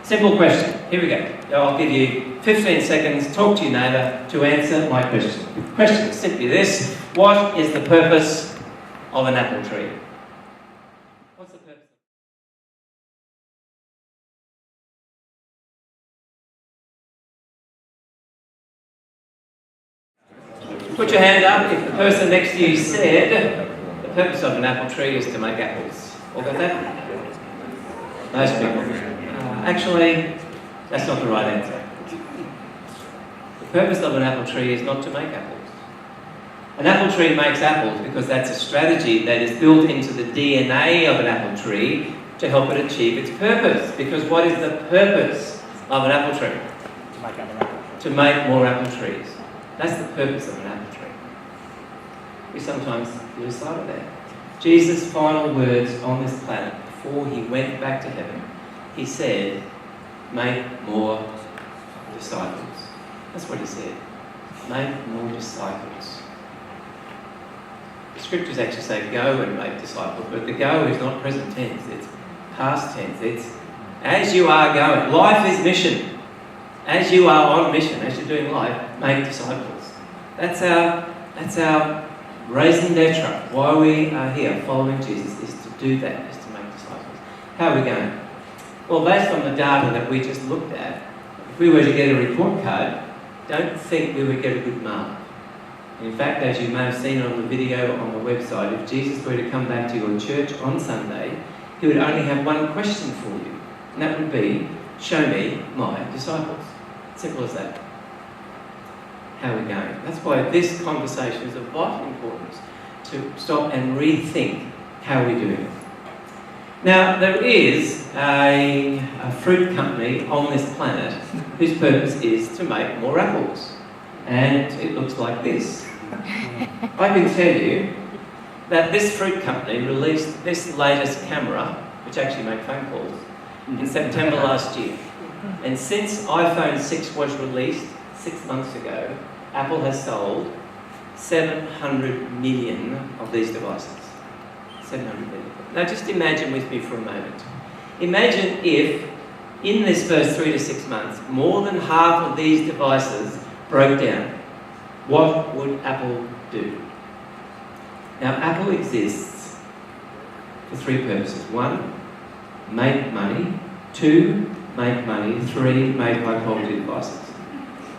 Simple question. Here we go. I'll give you 15 seconds, talk to your neighbour to answer my question. The question is simply this: what is the purpose of an apple tree? What's the purpose? Put your hand up if the person next to you said the purpose of an apple tree is to make apples. All got that? Most people. Actually, that's not the right answer. The purpose of an apple tree is not to make apples. An apple tree makes apples because that's a strategy that is built into the DNA of an apple tree to help it achieve its purpose. Because what is the purpose of an apple tree? To make apple trees. To make more apple trees. That's the purpose of an apple tree. We sometimes lose sight of that. Jesus' final words on this planet before he went back to heaven, he said, make more disciples. That's what he said. Make more disciples. The scriptures actually say go and make disciples, but the go is not present tense, it's past tense. It's as you are going. Life is mission. As you are on mission, as you're doing life, make disciples. That's our raison d'etre. Why we are here following Jesus is to do that, is to make disciples. How are we going? Well, based on the data that we just looked at, if we were to get a report card, don't think we would get a good mark. In fact, as you may have seen on the video on the website, if Jesus were to come back to your church on Sunday, he would only have one question for you, and that would be, show me my disciples. Simple as that. How are we going? That's why this conversation is of vital importance, to stop and rethink how we're doing it. Now, there is a fruit company on this planet whose purpose is to make more apples. And it looks like this. I can tell you that this fruit company released this latest camera, which actually makes phone calls, in September last year. And since iPhone 6 was released 6 months ago, Apple has sold 700 million of these devices. 700 million. Now just imagine with me for a moment. Imagine if, in this first 3 to 6 months, more than half of these devices broke down. What would Apple do? Now Apple exists for 3 purposes. 1, make money. 2, make money. 3, make high quality devices.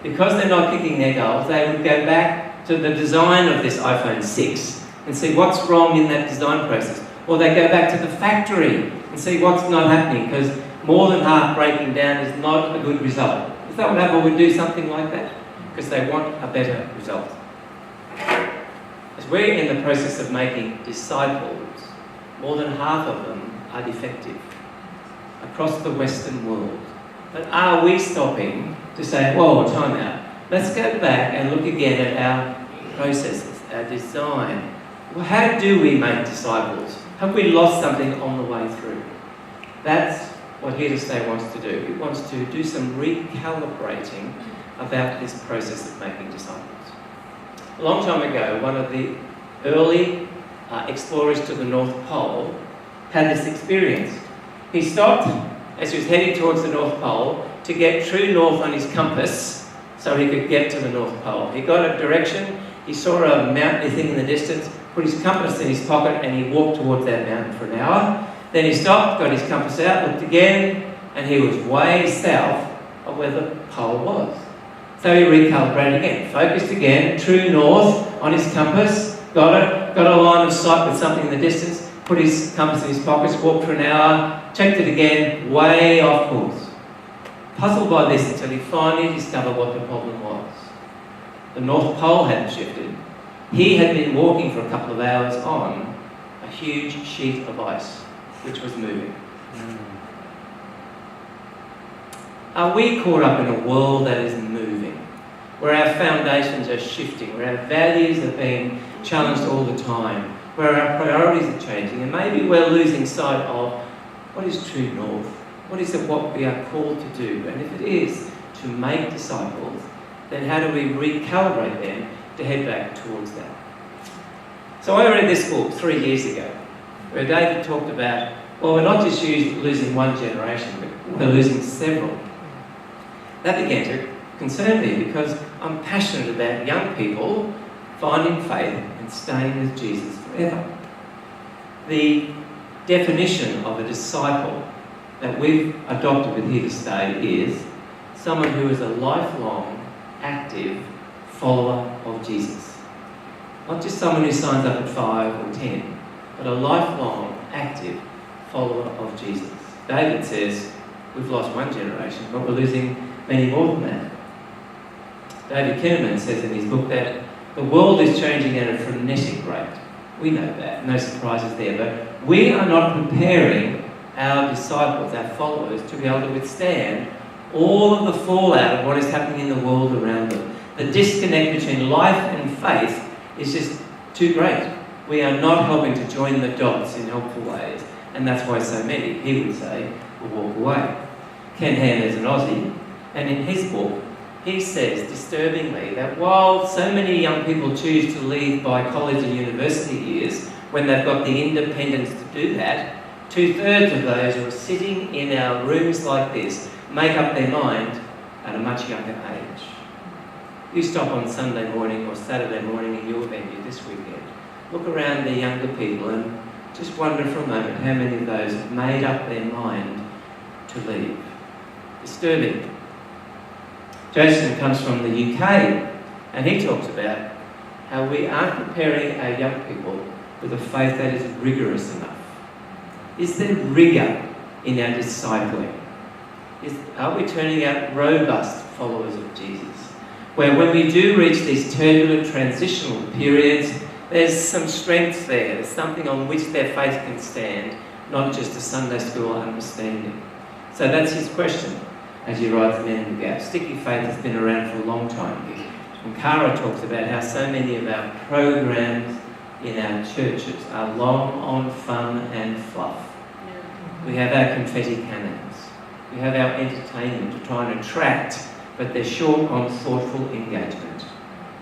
Because they're not kicking their goals, they would go back to the design of this iPhone 6 and see what's wrong in that design process. Or they go back to the factory and see what's not happening, because more than half breaking down is not a good result. Is that what Apple would do, something like that? Because they want a better result. As we're in the process of making disciples, more than half of them are defective across the Western world. But are we stopping to say, whoa, time out. Let's go back and look again at our processes, our design. Well, how do we make disciples? Have we lost something on the way through? That's what Here2Stay wants to do. It wants to do some recalibrating about this process of making disciples. A long time ago, one of the early explorers to the North Pole had this experience. He stopped as he was heading towards the North Pole to get true north on his compass so he could get to the North Pole. He got a direction, he saw a mountainy thing in the distance, put his compass in his pocket and he walked towards that mountain for an hour. Then he stopped, got his compass out, looked again, and he was way south of where the pole was. So he recalibrated again, focused again, true north on his compass, got it, got a line of sight with something in the distance, put his compass in his pockets, walked for an hour, checked it again, way off course. Puzzled by this until he finally discovered what the problem was. The North Pole hadn't shifted. He had been walking for a couple of hours on a huge sheet of ice, which was moving. Are we caught up in a world that is moving, where our foundations are shifting, where our values are being challenged all the time, where our priorities are changing, and maybe we're losing sight of what is true north? What is it what we are called to do? And if it is to make disciples, then how do we recalibrate them to head back towards that? So I read this book 3 years ago, where David talked about Well, we're not just losing one generation, but we're losing several. That began to concern me because I'm passionate about young people finding faith and staying with Jesus forever. The definition of a disciple that we've adopted with Here2Stay is someone who is a lifelong, active follower of Jesus. Not just someone who signs up at 5 or 10, but a lifelong, active follower of Jesus. David says, we've lost one generation, but we're losing many more than that. David Kinnaman says in his book that the world is changing at a frenetic rate. We know that, no surprises there, but we are not preparing our disciples, our followers, to be able to withstand all of the fallout of what is happening in the world around them. The disconnect between life and faith is just too great. We are not helping to join the dots in helpful ways, and that's why so many, he would say, will walk away. Ken Ham is an Aussie, and in his book, he says, disturbingly, that while so many young people choose to leave by college and university years when they've got the independence to do that, 2/3 of those who are sitting in our rooms like this make up their mind at a much younger age. You stop on Sunday morning or Saturday morning in your venue this weekend, look around the younger people and just wonder for a moment how many of those have made up their mind to leave. Disturbing. Jason comes from the UK, and he talks about how we aren't preparing our young people with a faith that is rigorous enough. Is there rigour in our discipling? Are we turning out robust followers of Jesus? Where when we do reach these turbulent transitional periods, there's some strength there. There's something on which their faith can stand, not just a Sunday school understanding. So that's his question as he writes Men in the Gap. Sticky faith has been around for a long time. And Kara talks about how so many of our programs in our churches are long on fun and fluff. We have our confetti cannons. We have our entertainment to try and attract, but they're short on thoughtful engagement.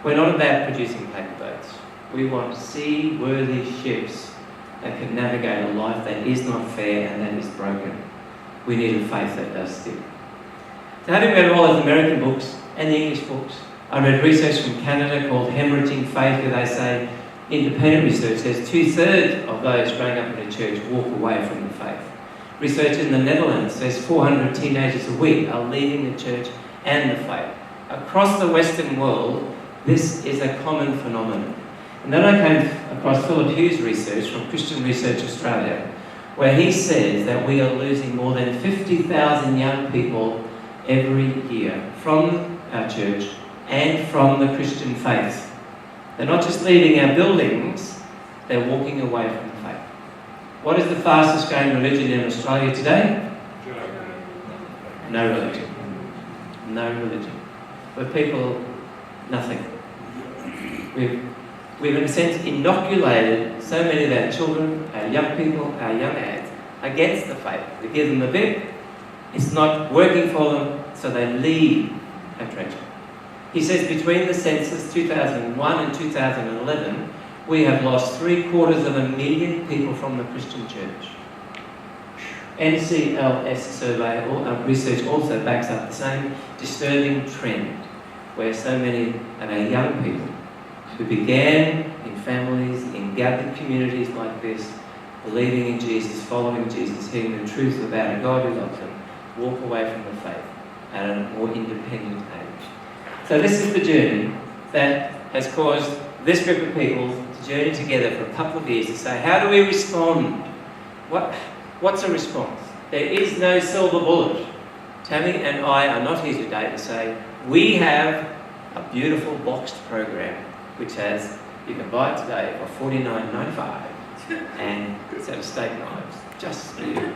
We're not about producing paper boats. We want seaworthy ships that can navigate a life that is not fair and that is broken. We need a faith that does stick. So having read all those American books and the English books, I read research from Canada called Hemorrhaging Faith, where they say, independent research says 2/3 of those growing up in a church walk away from the faith. Research in the Netherlands says 400 teenagers a week are leaving the church and the faith. Across the Western world, this is a common phenomenon. And then I came across Philip Hughes' research from Christian Research Australia, where he says that we are losing more than 50,000 young people every year from our church and from the Christian faith. They're not just leaving our buildings, they're walking away from the faith. What is the fastest growing religion in Australia today? No religion. No religion. Where people, nothing. We've in a sense inoculated so many of our children, our young people, our young ads against the faith. We give them a bit, it's not working for them, so they leave our treasure. He says between the census 2001 and 2011, we have lost 750,000 people from the Christian church. NCLS survey research also backs up the same disturbing trend, where so many of our young people who began in families, in gathered communities like this, believing in Jesus, following Jesus, hearing the truth about a God who loves them, walk away from the faith at a more independent age. So this is the journey that has caused this group of people to journey together for a couple of years to say, how do we respond? What's a response? There is no silver bullet. Tammy and I are not here today to say, we have a beautiful boxed program which has, you can buy it today for $49.95 and a set of steak knives just for you.